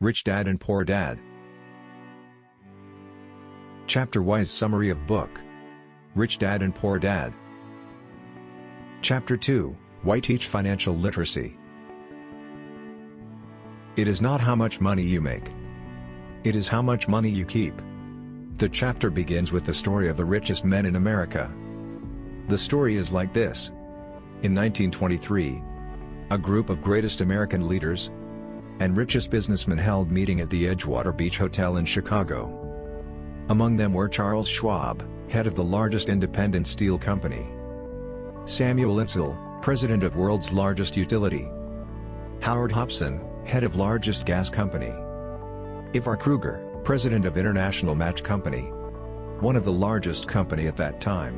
Rich Dad and Poor Dad. Chapter-wise summary of book. Rich Dad and Poor Dad. Chapter 2, Why Teach Financial Literacy. It is not how much money you make. It is how much money you keep. The chapter begins with the story of the richest men in America. The story is like this. In 1923, a group of greatest American leaders and richest businessmen held meeting at the Edgewater Beach Hotel in Chicago. Among them were Charles Schwab, head of the largest independent steel company; Samuel Insull, president of world's largest utility; Howard Hopson, head of largest gas company; Ivar Kruger, president of International Match Company, one of the largest company at that time;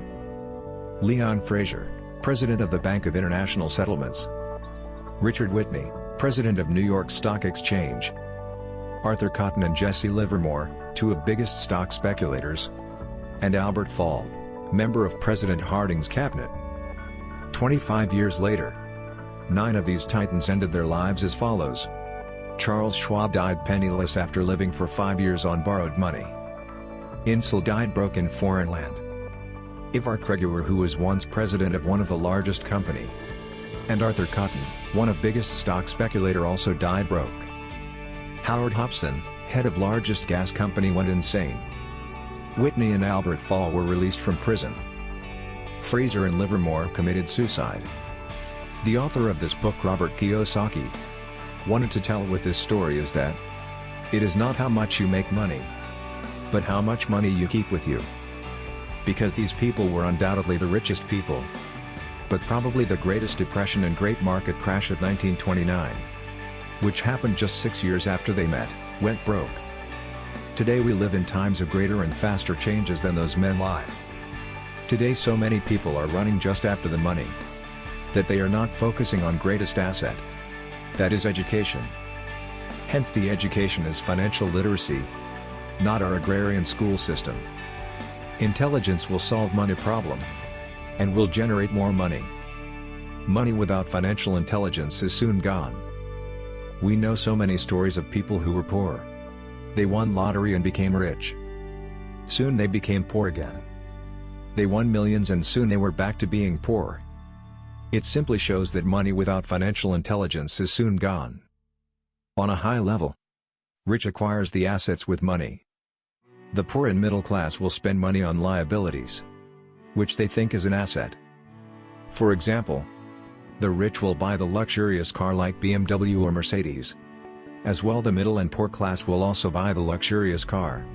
Leon Fraser, president of the Bank of International Settlements; Richard Whitney, president of New York Stock Exchange; Arthur Cotton and Jesse Livermore, two of biggest stock speculators; and Albert Fall, member of President Harding's cabinet. 25 years later, 9 of these titans ended their lives as follows. Charles Schwab died penniless after living for 5 years on borrowed money. Insull died broke in foreign land. Ivar Kruger, who was once president of one of the largest company, and Arthur Cotton, one of biggest stock speculator, also died broke. Howard Hopson, head of largest gas company, went insane. Whitney and Albert Fall were released from prison. Fraser and Livermore committed suicide. The author of this book, Robert Kiyosaki, wanted to tell with this story is that it is not how much you make money, but how much money you keep with you. Because these people were undoubtedly the richest people, but probably the greatest depression and great market crash of 1929, which happened just 6 years after they met, went broke. Today we live in times of greater and faster changes than those men lived. Today so many people are running just after the money, that they are not focusing on greatest asset, that is education. Hence the education is financial literacy, not our agrarian school system. Intelligence will solve money problem, and will generate more money. Money without financial intelligence is soon gone. We know so many stories of people who were poor. They won lottery and became rich. Soon they became poor again. They won millions and soon they were back to being poor. It simply shows that money without financial intelligence is soon gone. On a high level, rich acquires the assets with money. The poor and middle class will spend money on liabilities, which they think is an asset. For example, the rich will buy the luxurious car like BMW or Mercedes. As well, the middle and poor class will also buy the luxurious car.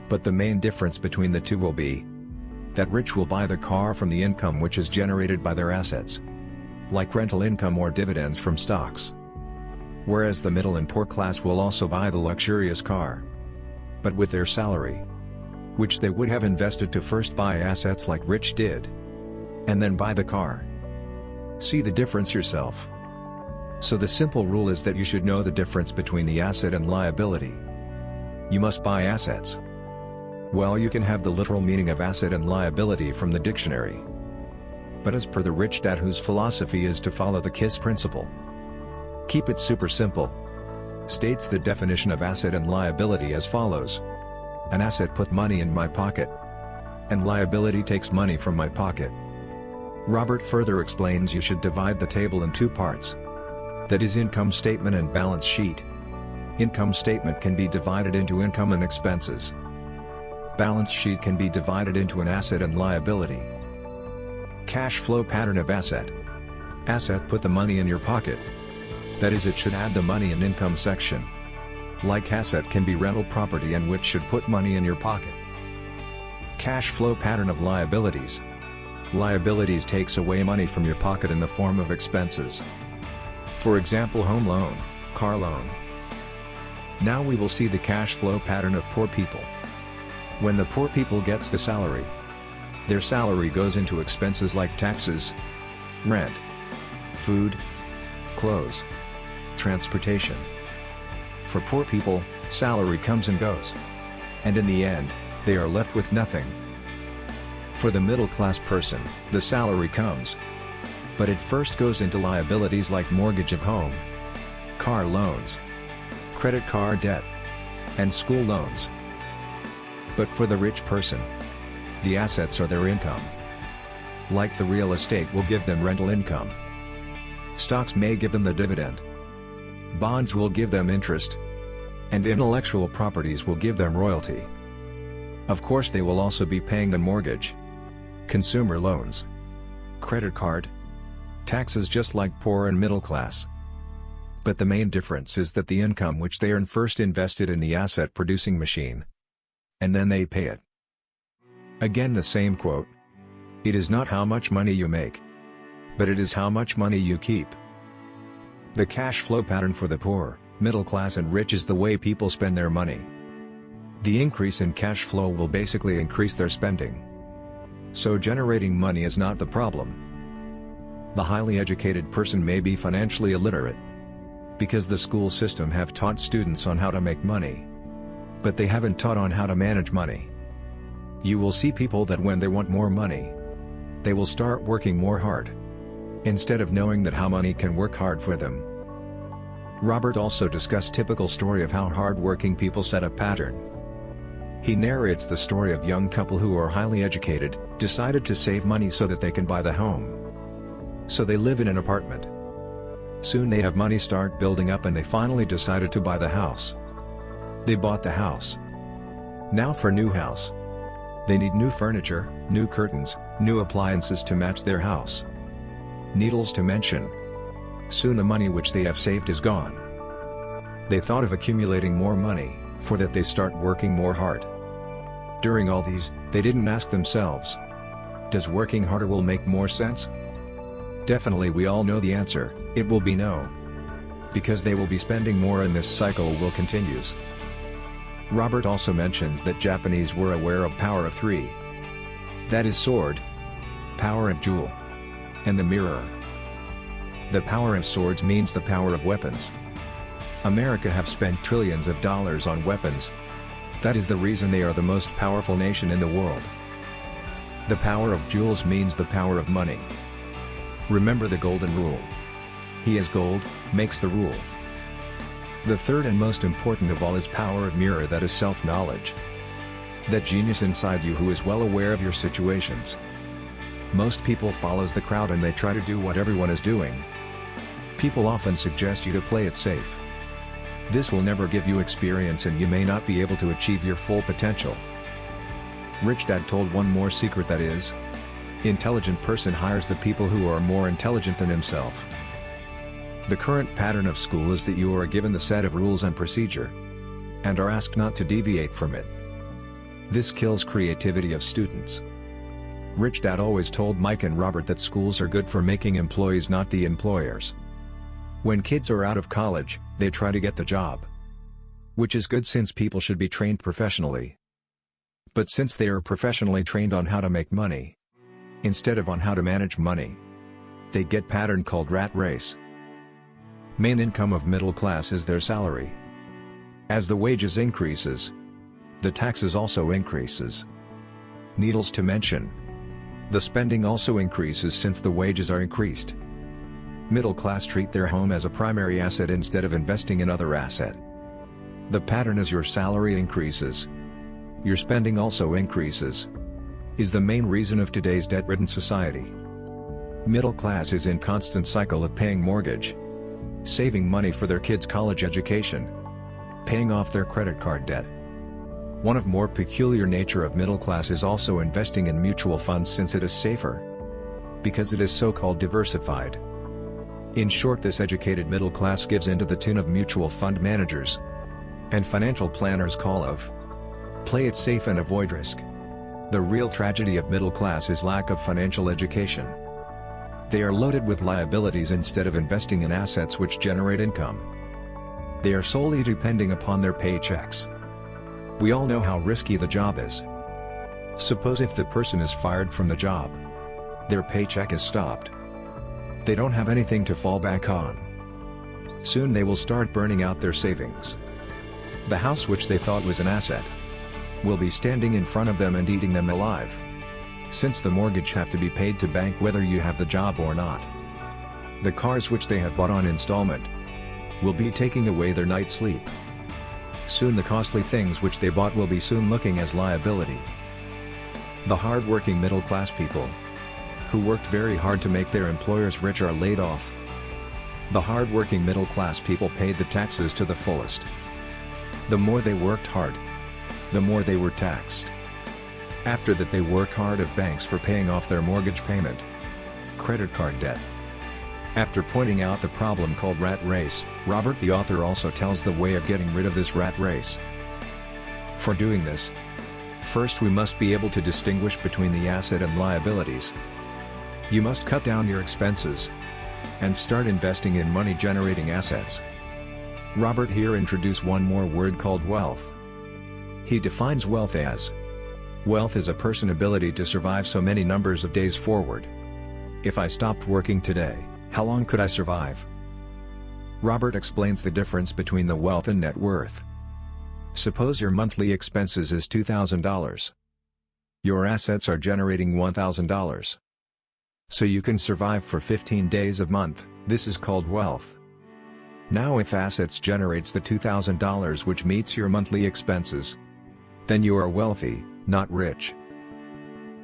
But the main difference between the two will be that rich will buy the car from the income which is generated by their assets, like rental income or dividends from stocks. Whereas the middle and poor class will also buy the luxurious car, but with their salary, which they would have invested to first buy assets like rich did, and then buy the car. See the difference yourself. So the simple rule is that you should know the difference between the asset and liability. You must buy assets. Well, you can have the literal meaning of asset and liability from the dictionary. But as per the rich dad, whose philosophy is to follow the KISS principle, keep it super simple, states the definition of asset and liability as follows. An asset put money in my pocket, and liability takes money from my pocket. Robert further explains you should divide the table in 2 parts. That is income statement and balance sheet. Income statement can be divided into income and expenses. Balance sheet can be divided into an asset and liability. Cash flow pattern of asset. Asset put the money in your pocket. That is, it should add the money in income section. Like asset can be rental property and which should put money in your pocket. Cash flow pattern of liabilities. Liabilities takes away money from your pocket in the form of expenses. For example, home loan, car loan. Now we will see the cash flow pattern of poor people. When the poor people gets the salary, their salary goes into expenses like taxes, rent, food, clothes, transportation. For poor people, salary comes and goes, and in the end, they are left with nothing. For the middle class person, the salary comes, but it first goes into liabilities like mortgage of home, car loans, credit card debt, and school loans. But for the rich person, the assets are their income. Like the real estate will give them rental income. Stocks may give them the dividend. Bonds will give them interest. And intellectual properties will give them royalty. Of course they will also be paying the mortgage, consumer loans, credit card, taxes just like poor and middle class. But the main difference is that the income which they earn first invested in the asset-producing machine. And then they pay it. Again the same quote. It is not how much money you make, but it is how much money you keep. The cash flow pattern for the poor, middle class and rich is the way people spend their money. The increase in cash flow will basically increase their spending. So generating money is not the problem. The highly educated person may be financially illiterate, because the school system have taught students on how to make money, but they haven't taught on how to manage money. You will see people that when they want more money, they will start working more hard, instead of knowing that how money can work hard for them. Robert also discussed typical story of how hard-working people set a pattern. He narrates the story of young couple who are highly educated, decided to save money so that they can buy the home. So they live in an apartment. Soon they have money start building up and they finally decided to buy the house. They bought the house. Now for new house. They need new furniture, new curtains, new appliances to match their house. Needless to mention, soon the money which they have saved is gone. They thought of accumulating more money, for that they start working more hard. During all these, they didn't ask themselves, does working harder will make more sense? Definitely we all know the answer, it will be no. Because they will be spending more and this cycle will continues. Robert also mentions that Japanese were aware of power of three. That is sword, power of jewel, and the mirror. The power of swords means the power of weapons. America have spent trillions of dollars on weapons. That is the reason they are the most powerful nation in the world. The power of jewels means the power of money. Remember the golden rule. He is gold, makes the rule. The third and most important of all is power of mirror, that is self-knowledge. That genius inside you who is well aware of your situations. Most people follows the crowd and they try to do what everyone is doing. People often suggest you to play it safe. This will never give you experience and you may not be able to achieve your full potential. Rich Dad told one more secret, that is, intelligent person hires the people who are more intelligent than himself. The current pattern of school is that you are given the set of rules and procedure, and are asked not to deviate from it. This kills creativity of students. Rich Dad always told Mike and Robert that schools are good for making employees, not the employers. When kids are out of college, they try to get the job. Which is good since people should be trained professionally. But since they are professionally trained on how to make money, instead of on how to manage money, they get pattern called rat race. Main income of middle class is their salary. As the wages increases, the taxes also increases. Needless to mention, the spending also increases since the wages are increased. Middle class treat their home as a primary asset instead of investing in other asset. The pattern is your salary increases, your spending also increases, is the main reason of today's debt-ridden society. Middle class is in constant cycle of paying mortgage, saving money for their kids' college education, paying off their credit card debt. One of more peculiar nature of middle class is also investing in mutual funds since it is safer, because it is so-called diversified. In short, this educated middle class gives into the tune of mutual fund managers and financial planners call of play it safe and avoid risk. The real tragedy of middle class is lack of financial education. They are loaded with liabilities instead of investing in assets which generate income. They are solely depending upon their paychecks. We all know how risky the job is. Suppose if the person is fired from the job, their paycheck is stopped. They don't have anything to fall back on. Soon they will start burning out their savings. The house which they thought was an asset will be standing in front of them and eating them alive. Since the mortgage have to be paid to bank whether you have the job or not. The cars which they have bought on installment will be taking away their night's sleep. Soon the costly things which they bought will be soon looking as liability. The hard-working middle-class people, who worked very hard to make their employers rich, are laid off. The hard-working middle-class people paid the taxes to the fullest. The more they worked hard, the more they were taxed. After that, they work hard at banks for paying off their mortgage payment, credit card debt. After pointing out the problem called rat race, Robert the author also tells the way of getting rid of this rat race. For doing this, first we must be able to distinguish between the asset and liabilities. You must cut down your expenses and start investing in money-generating assets. Robert here introduces one more word called wealth. He defines wealth as: wealth is a person's ability to survive so many numbers of days forward. If I stopped working today, how long could I survive? Robert explains the difference between the wealth and net worth. Suppose your monthly expenses is $2,000. Your assets are generating $1,000. So you can survive for 15 days a month. This is called wealth. Now if assets generates the $2,000 which meets your monthly expenses, then you are wealthy, not rich.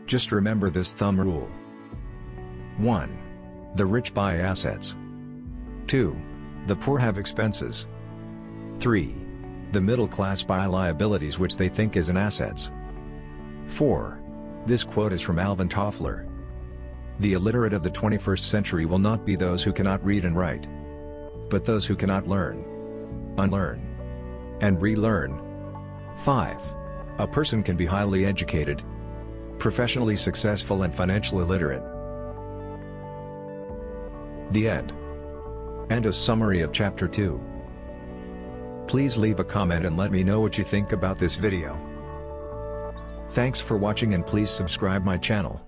Just remember this thumb rule. 1. The rich buy assets. 2. The poor have expenses. 3. The middle class buy liabilities which they think is an assets. 4. This quote is from Alvin Toffler. The illiterate of the 21st century will not be those who cannot read and write, but those who cannot learn, unlearn, and relearn. 5. A person can be highly educated, professionally successful and financially literate. The end. And a summary of Chapter 2. Please leave a comment and let me know what you think about this video. Thanks for watching and please subscribe my channel.